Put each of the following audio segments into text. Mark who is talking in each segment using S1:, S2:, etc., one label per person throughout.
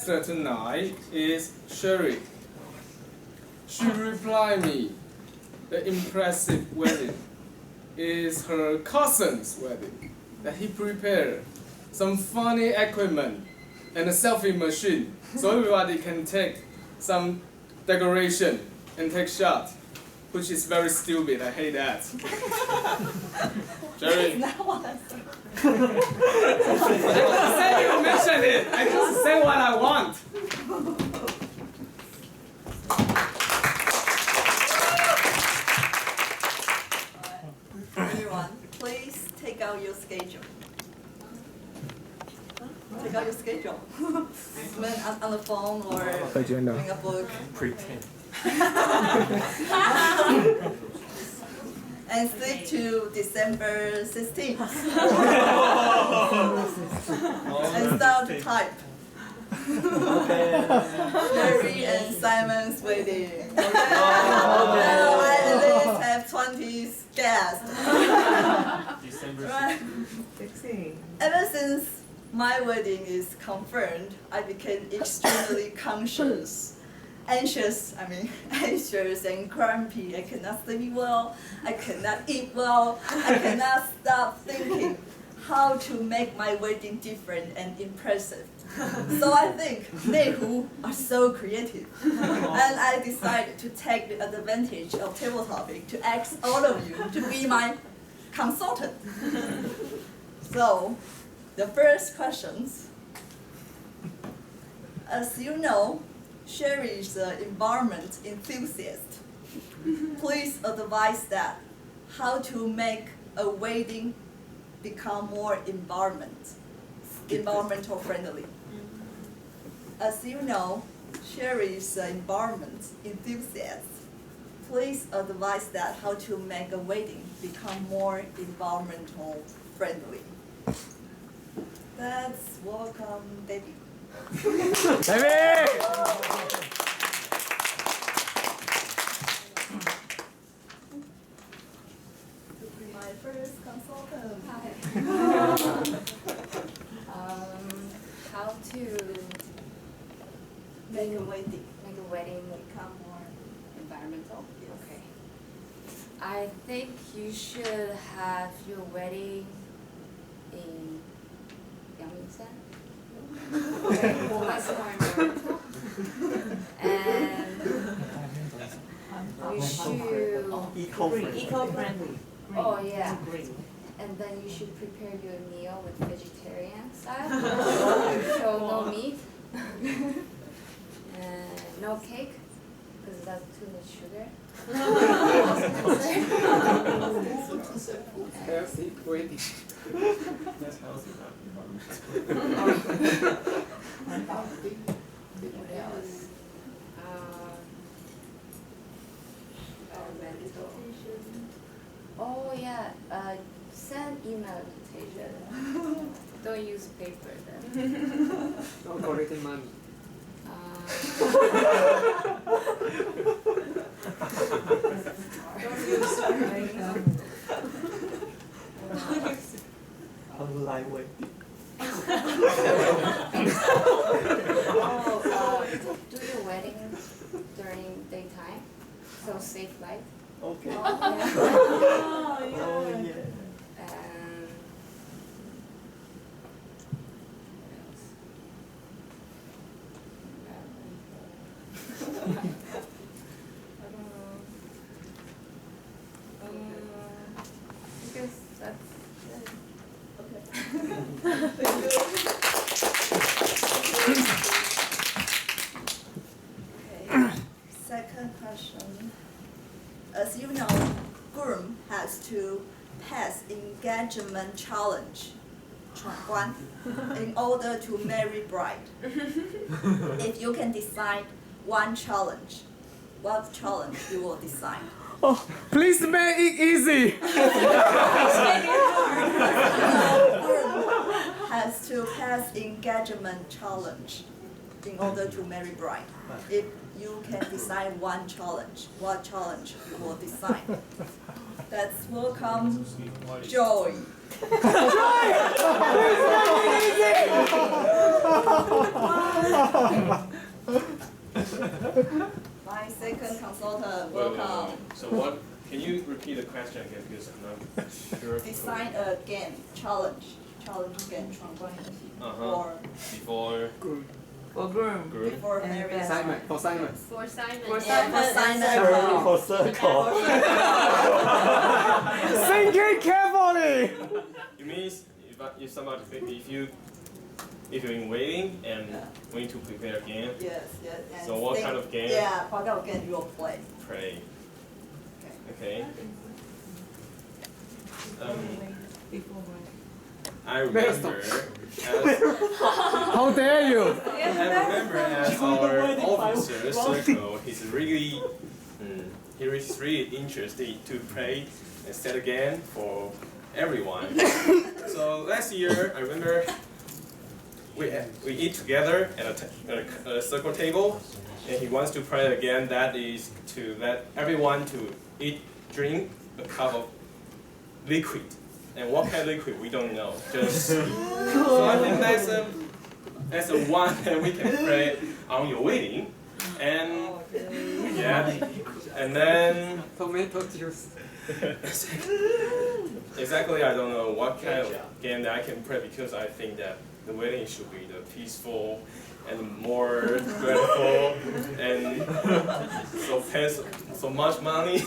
S1: Tonight is Sherry. She replied me, the impressive wedding is her cousin's wedding, that he prepared some funny equipment and a selfie machine so everybody can take some decoration and take shot, which is very stupid. I hate that. Jerry. I didn't say you mentioned it. I just say what I want.
S2: Everyone, please take out your schedule. Take out your schedule. When on the phone or in a book.
S3: Pretend.
S2: And stick to December 16th. And start to type. Sherry and Simon's wedding. Now I at least have 20 guests.
S3: December
S2: Right.
S3: 16.
S2: Ever since my wedding is confirmed, I became extremely anxious and grumpy. I cannot sleep well, I cannot eat well, I cannot stop thinking how to make my wedding different and impressive. So I think Nehu are so creative. And I decided to take the advantage of table topic to ask all of you to be my consultant. So, the first questions. As you know, Sherry is an environment enthusiast. Please advise that how to make a wedding become more environmental friendly. As you know, Sherry is an environment enthusiast. Please advise that how to make a wedding become more environmental friendly. Let's welcome Debbie. My first consultant.
S4: Hi. How to
S2: Make a wedding
S4: make a wedding
S2: become more.
S4: environmental?
S2: Yes.
S4: Okay. I think you should have your wedding in Yangmingshan. Okay, that's more environmental. And you should
S3: Eco-friendly.
S4: Oh yeah. And then you should prepare your meal with vegetarian style. So no meat. And no cake, because that's too much sugar.
S1: Healthy wedding.
S3: That's healthy, not environmental.
S4: What else? Oh yeah, send email invitation. Don't use paper then.
S1: Don't collect money.
S4: Don't use ring.
S3: Online wedding.
S4: Do your wedding during daytime, so safe light.
S3: Okay.
S4: Yeah.
S3: Oh, yeah.
S4: And I don't know. I guess that's it.
S2: Okay. Second question. As you know, groom has to pass engagement challenge, 闯关, in order to marry bride. If you can decide one challenge, what challenge you will decide?
S1: Oh, please make it easy.
S2: Groom has to pass engagement challenge. in order to marry bride. If you can design one challenge, what challenge you will design? Let's welcome Joy. My second consultant, welcome.
S5: So what? Can you repeat the question again because I'm not sure.
S2: Design a game, challenge game,
S5: Uh-huh.
S2: or
S5: Before
S3: For groom.
S5: groom.
S2: before
S3: And
S2: marriage.
S1: Simon, for Simon.
S4: For Simon.
S3: For
S2: Yeah, for Simon.
S6: For circle.
S1: Think it carefully.
S5: It means if somebody if you're in waiting and we need to prepare a game,
S2: Yes. And
S5: So what
S2: think-
S5: kind of game?
S2: Yeah, what kind of game you will play?
S5: pray.
S2: Okay.
S5: Okay.
S3: Before what?
S5: I remember as
S1: How dare you?
S5: I remember as our officer circle, he's really really interested to play and set a game for everyone. So last year, I remember we eat together at a circle table, and he wants to play a game that is to let everyone to drink a cup of liquid. And what kind of liquid we don't know. Just so I think that's a one that we can play on your wedding, and yeah, and then
S1: Tomato juice.
S5: exactly I don't know what kind of game that I can play because I think that the wedding should be the peaceful and more grateful and so much money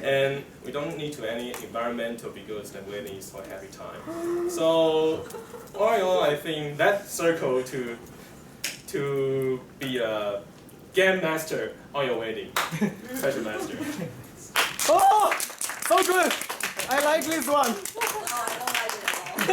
S5: and we don't need to any environmental because the wedding is for happy time. So all in all I think that circle to be a game master on your wedding. Special master.
S1: Oh, so good. I like this one.
S2: No, I don't like it at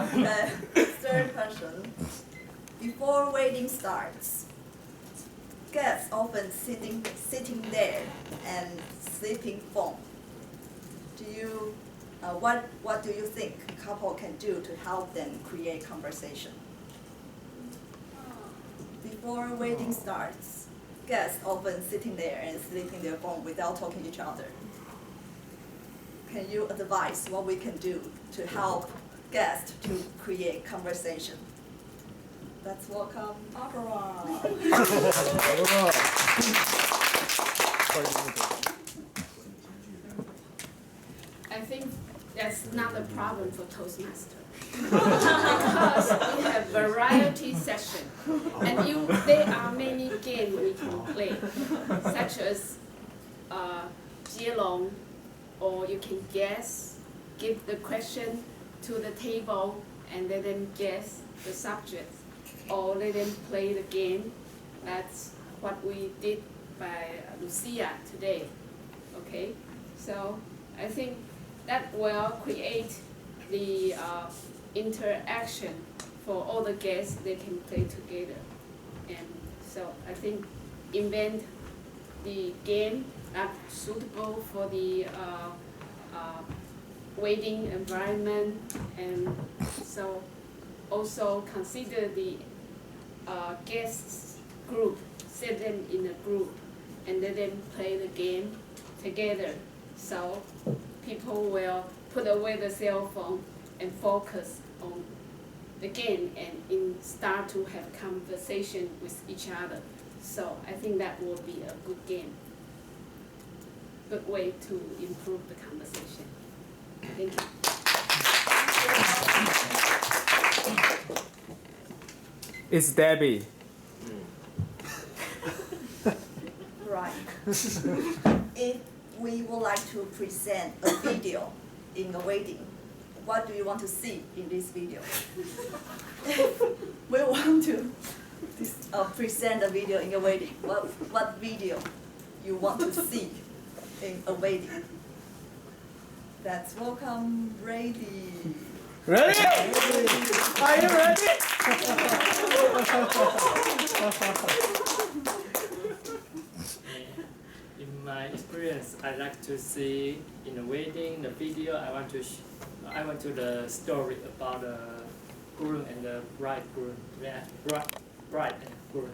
S2: all. Third question. Before wedding starts, guests often sitting there and sipping foam. What do you think a couple can do to help them create conversation? Before wedding starts, guests often sitting there and sipping their phone without talking to each other. Can you advise what we can do to help guests to create conversation? Let's welcome Barbara.
S7: I think that's not a problem for Toastmaster. Because we have variety session and there are many games we can play, such as Jielong, or you can guess, give the question to the table and let them guess the subject, or let them play the game. That's what we did by Lucia today. Okay, so I think that will create the interaction for all the guests. They can play together, and so I think invent the game that suitable for the wedding environment, and so also consider the guests group, set them in a group and let them play the game together, so people will put away the cell phone and focus on the game and start to have conversation with each other. So I think that will be a good game, good way to improve the conversation. Thank you.
S1: It's Debbie.
S2: Right. If we would like to present a video in a wedding, what do you want to see in this video? We want to present a video in a wedding. What video you want to see in a wedding? Let's welcome Brady.
S1: Ready? Are you ready?
S8: In my experience, I like to see in a wedding, the video. I want to the story about groom and the bridegroom, yeah, bride and groom.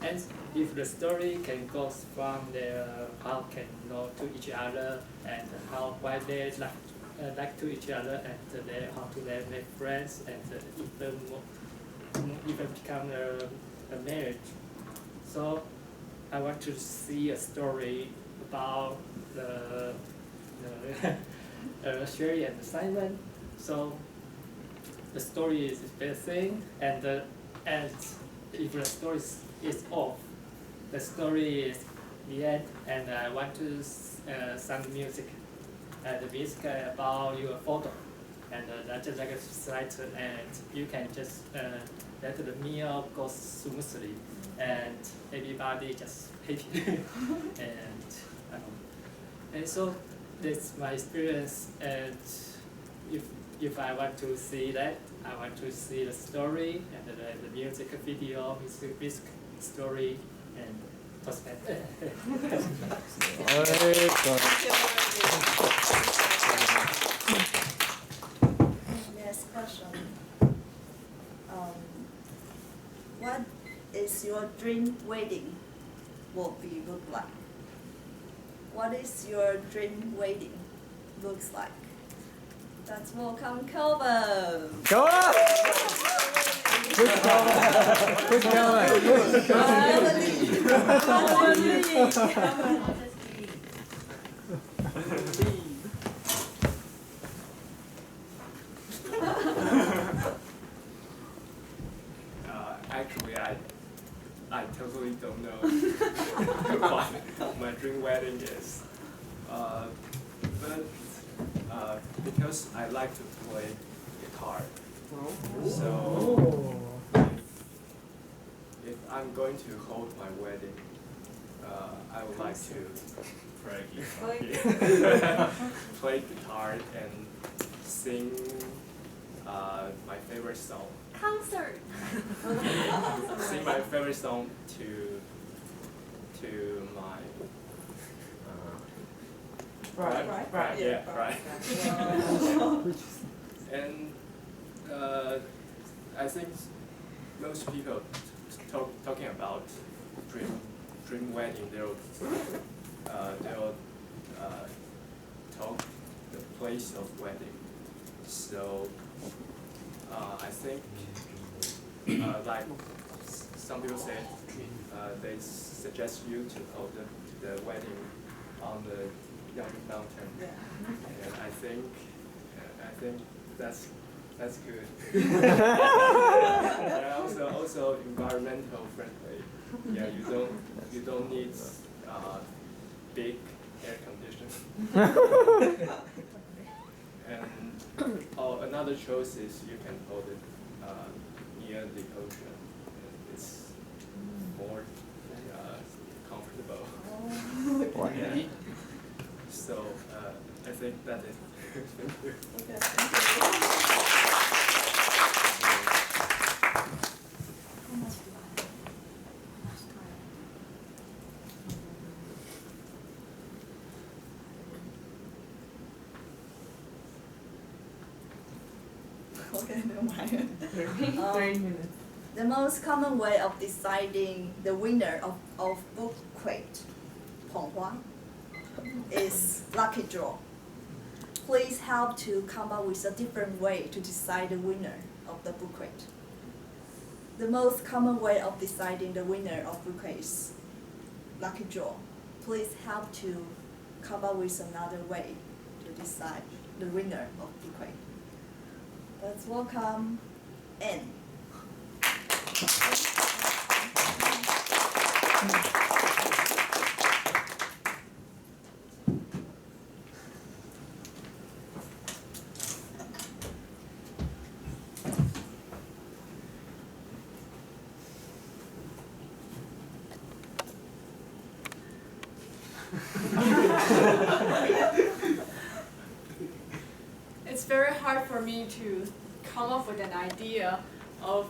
S8: And if the story can go from their how can know to each other and how why they like to each other and they how to they make friends and even become a marriage. So I want to see a story about the Sherry and Simon. So the story is the best thing, and if the story is off, the story is the end, and I want to sing music. The music about your photo, and that's like a slide, and you can just let the meal go smoothly, and everybody just happy, and so that's my experience. And if I want to see that, I want to see the story and the music video, music story, and perspective.
S2: Next question. What is your dream wedding will be look like? What is your dream wedding looks like? Let's welcome Kelvin.
S6: Go up! Push Kelvin! Push
S5: Actually, I totally don't know what my dream wedding is. But because I like to play guitar, so if I'm going to hold my wedding, I would like to play guitar and sing my favorite song.
S7: Concert.
S5: Sing my favorite song to my
S3: Right.
S5: yeah, right. And I think most people talking about dream wedding, they'll talk the place of wedding. So I think like some people say, they suggest you to hold the wedding on the Yangtze Mountain, and I think that's good. And also environmental friendly. Yeah, you don't need big air conditioning. And another choice is you can hold it near the ocean. It's more comfortable. Yeah. So I think that is.
S2: Okay, never mind.
S3: 3 minutes.
S2: The most common way of deciding the winner of bouquet, 捧花, is lucky draw. Please help to come up with a different way to decide the winner of the bouquet. The most common way of deciding the winner of bouquet is lucky draw. Please help to come up with another way to decide the winner of bouquet. Let's welcome Anne.
S7: It's very hard for me to come up with an idea of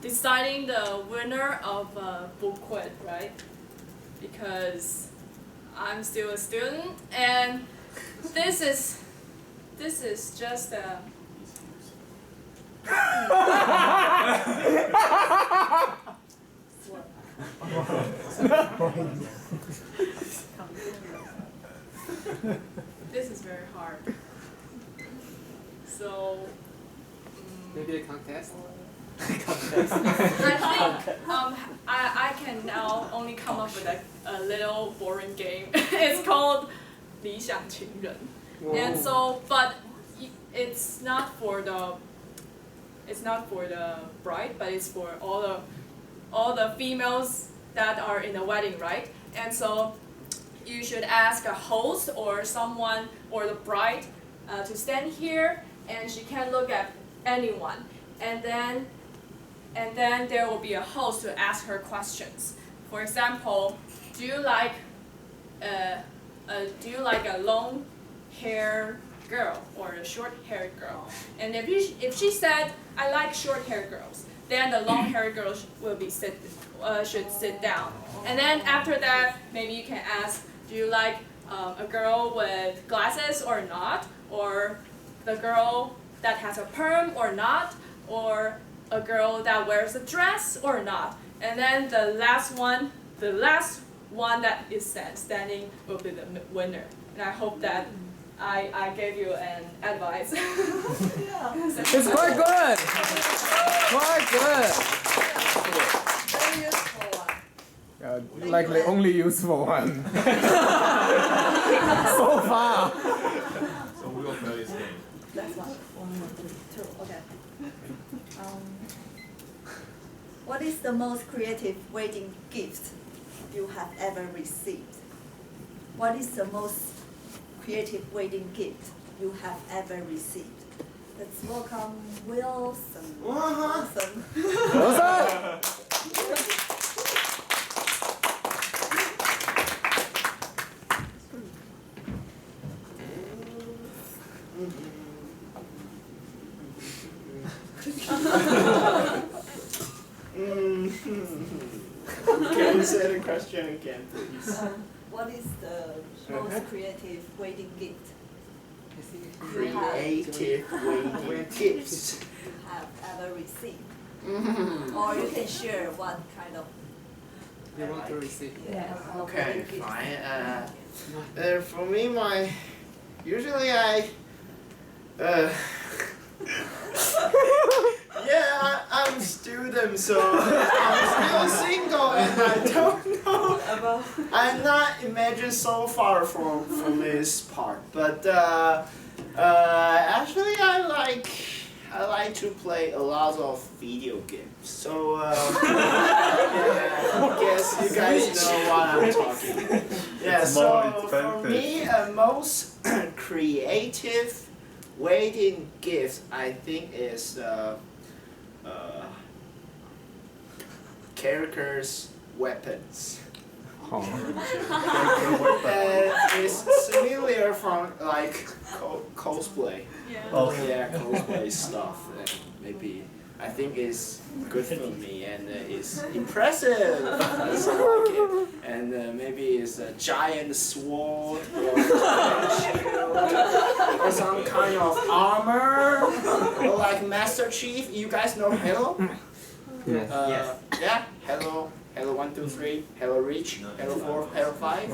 S7: deciding the winner of a bouquet, right? Because I'm still a student, and this is just This is very hard. So,
S6: Maybe a contest?
S7: I think I can now only come up with a little boring game. It's called 理想情人. And so, but it's not for the bride, but it's for all the females that are in the wedding, right? And so you should ask a host or someone or the bride to stand here, and she can't look at anyone. And then there will be a host to ask her questions. For example, do you like a long hair girl or a short haired girl? And if she said I like short haired girls, then the long haired girl should sit down. And then after that, maybe you can ask, do you like a girl with glasses or not, or the girl that has a perm or not, or a girl that wears a dress or not. And then the last one that is standing will be the winner. And I hope that I gave you an advice.
S6: It's quite good. Quite good.
S2: Very useful one.
S6: Like the only useful one. So far.
S5: So we will play this game.
S2: Last one. Two. Okay. What is the most creative wedding gift you have ever received? What is the most creative wedding gift you have ever received? Let's welcome Wilson. Wilson.
S9: Can you say the question again, please?
S2: What is the most creative wedding gift
S9: Creative wedding gifts.
S2: you have ever received? Or you can share what kind of
S6: You want to receive?
S9: Okay,
S2: wedding gift.
S9: fine. For me, usually yeah, I'm a student, so I'm still single, and I don't know. I'm not imagine so far from this part, but actually I like to play a lot of video games. So yeah, I guess you guys know what I'm talking. Yeah, so for me, most creative wedding gift I think is characters' weapons. It's similar from like cosplay. Yeah, cosplay stuff. And maybe I think it's good for me, and it's impressive. I like it. And maybe it's a giant sword or shield or some kind of armor, or like Master Chief. You guys know Halo?
S6: Yes.
S9: Yeah, Halo 1, 2, 3, Halo Reach, Halo 4, Halo 5.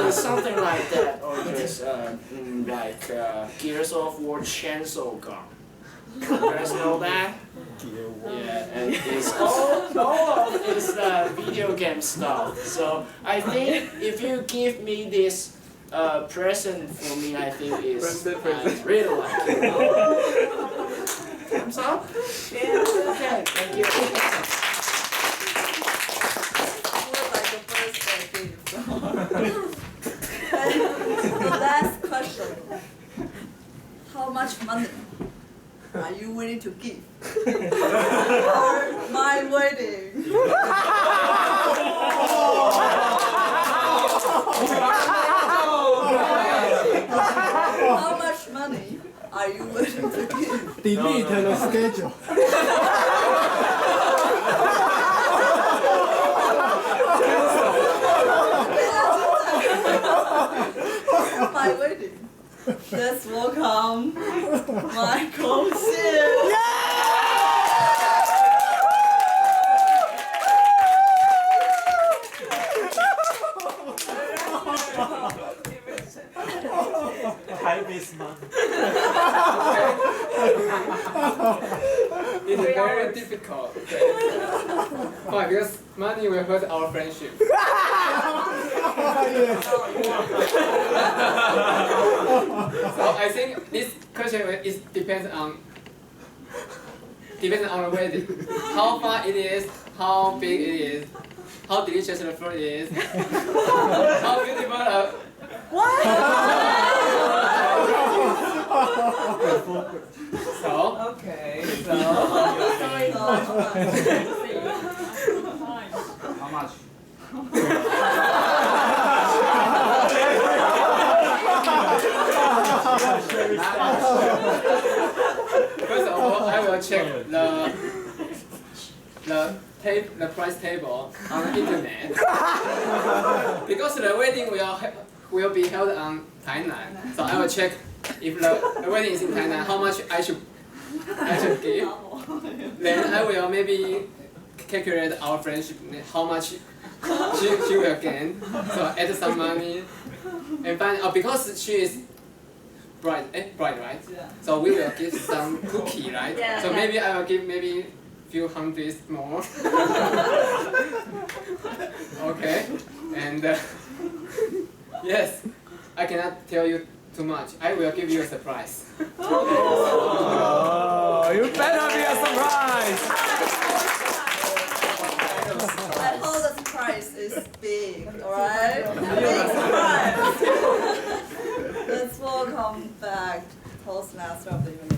S9: It's something like that, or just like Gears of War chainsaw gun. You guys know that? Yeah, and it's all of it's video game stuff. So I think if you give me this present for me, I think it's I really like it. Thumbs up? Yeah. Okay, thank you.
S2: More like a birthday gift. The last question. How much money are you willing to give for my wedding? How much money are you willing to give?
S6: Delete the schedule.
S2: For my wedding. Let's welcome Michael Xu.
S8: Time is money.
S1: It's very difficult. Why? Because money will hurt our friendship. So I think this question is depends on the wedding. How far it is, how big it is, how delicious the food is, how beautiful. So
S3: Okay.
S6: How much?
S1: first of all, I will check the price table on the internet because the wedding will be held on Tainan. So I will check if the wedding is in Tainan, how much I should give. Then I will maybe calculate our friendship, how much she will gain. So add some money and find out because she is bride, right?
S2: Yeah.
S1: So we will give some cookie, right?
S2: Yeah,
S1: so
S2: yeah.
S1: maybe I will give maybe few hundreds more. Okay, and yes, I cannot tell you too much. I will give you a surprise.
S6: Oh, you better be a surprise!
S2: I hope the surprise is big, alright? Big surprise! Let's welcome back Toastmaster of the Evening.